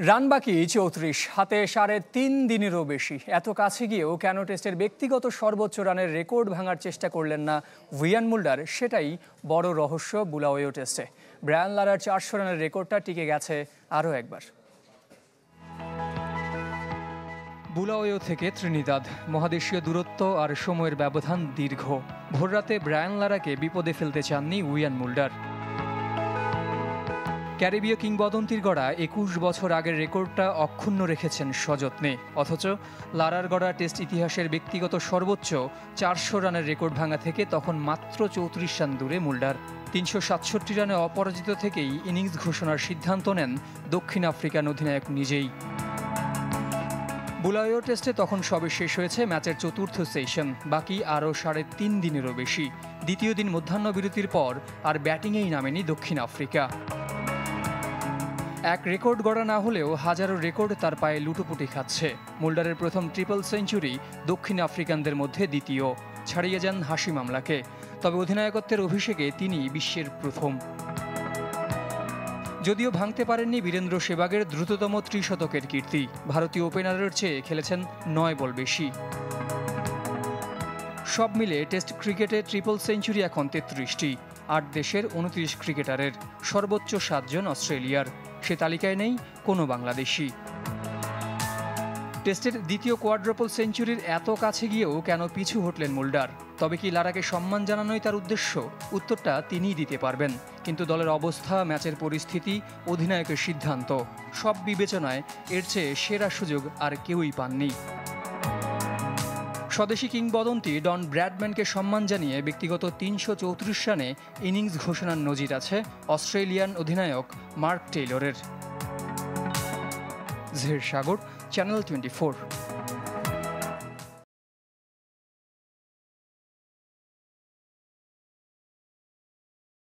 Run বাকি ৩৪, হাতে ৩.৫ দিনেরও বেশি। এত কাছে গিয়েও কেন টেস্টের ব্যক্তিগত সর্বোচ্চ রানের রেকর্ড ভাঙার চেষ্টা করলেন না ইয়ান মুল্ডার, সেটাই বড় রহস্য বুলাওয়েও টেস্টে। ব্রায়ান লারার ৪০০ রানের রেকর্ডটা টিকে গেছে আরও একবার। বুলাওয়েও থেকে ত্রিনিদাদ, মহাদেশীয় দূরত্ব আর সময়ের ব্যবধান দীর্ঘ। ভোররাতে ব্রায়ান লারাকে বিপদে ফেলতে চাননি ইয়ান মুল্ডার। ক্যারিবীয় কিংবদন্তির গড়া ২১ বছর আগের রেকর্ডটা অক্ষুণ্ণ রেখেছেন সযত্নে। অথচ লারার গড়া টেস্ট ইতিহাসের ব্যক্তিগত সর্বোচ্চ ৪০০ রানের রেকর্ড ভাঙা থেকে তখন মাত্র ৩৪ রান দূরে মুল্ডার। ৩৬৭ রানে অপরাজিত থেকেই ইনিংস ঘোষণার সিদ্ধান্ত নেন দক্ষিণ আফ্রিকান অধিনায়ক নিজেই। বুলাওয়েও টেস্টে তখন সবে শেষ হয়েছে ম্যাচের চতুর্থ সেশন, বাকি আরও ৩.৫ দিনেরও বেশি। দ্বিতীয় দিন মধ্যাহ্নবিরতির পর আর ব্যাটিংয়েই নামেনি দক্ষিণ আফ্রিকা। এক রেকর্ড গড়া না হলেও হাজারো রেকর্ড তার পায়ে লুটোপুটি খাচ্ছে। মুল্ডারের প্রথম ট্রিপল সেঞ্চুরি দক্ষিণ আফ্রিকানদের মধ্যে দ্বিতীয়, ছাড়িয়ে যান হাশিম আমলাকে। তবে অধিনায়কত্বের অভিষেকে তিনি বিশ্বের প্রথম। যদিও ভাঙতে পারেননি বীরেন্দ্র সেবাগের দ্রুততম ত্রিশতকের কীর্তি। ভারতীয় ওপেনারের চেয়ে খেলেছেন ৯ বল বেশি। সব মিলে টেস্ট ক্রিকেটে ট্রিপল সেঞ্চুরি এখন ৩৩টি। ৮ দেশের ২৯ ক্রিকেটারের, সর্বোচ্চ ৭ জন অস্ট্রেলিয়ার। সে তালিকায় নেই কোনো বাংলাদেশি। টেস্টের দ্বিতীয় কোয়াড্রাপল সেঞ্চুরির এত কাছে গিয়েও কেন পিছু হটলেন মুল্ডার? তবে কি লারাকে সম্মান জানানোই তার উদ্দেশ্য? উত্তরটা তিনিই দিতে পারবেন। কিন্তু দলের অবস্থা, ম্যাচের পরিস্থিতি, অধিনায়কের সিদ্ধান্ত, সব বিবেচনায় এর চেয়ে সেরা সুযোগ আর কেউই পাননি। স্বদেশি কিংবদন্তি ডন ব্র্যাডম্যানকে সম্মান জানিয়ে ব্যক্তিগত ৩৩৪ রানে ইনিংস ঘোষণার নজির আছে অস্ট্রেলিয়ান অধিনায়ক মার্ক টেইলরের। জহির সাগর, চ্যানেল 24।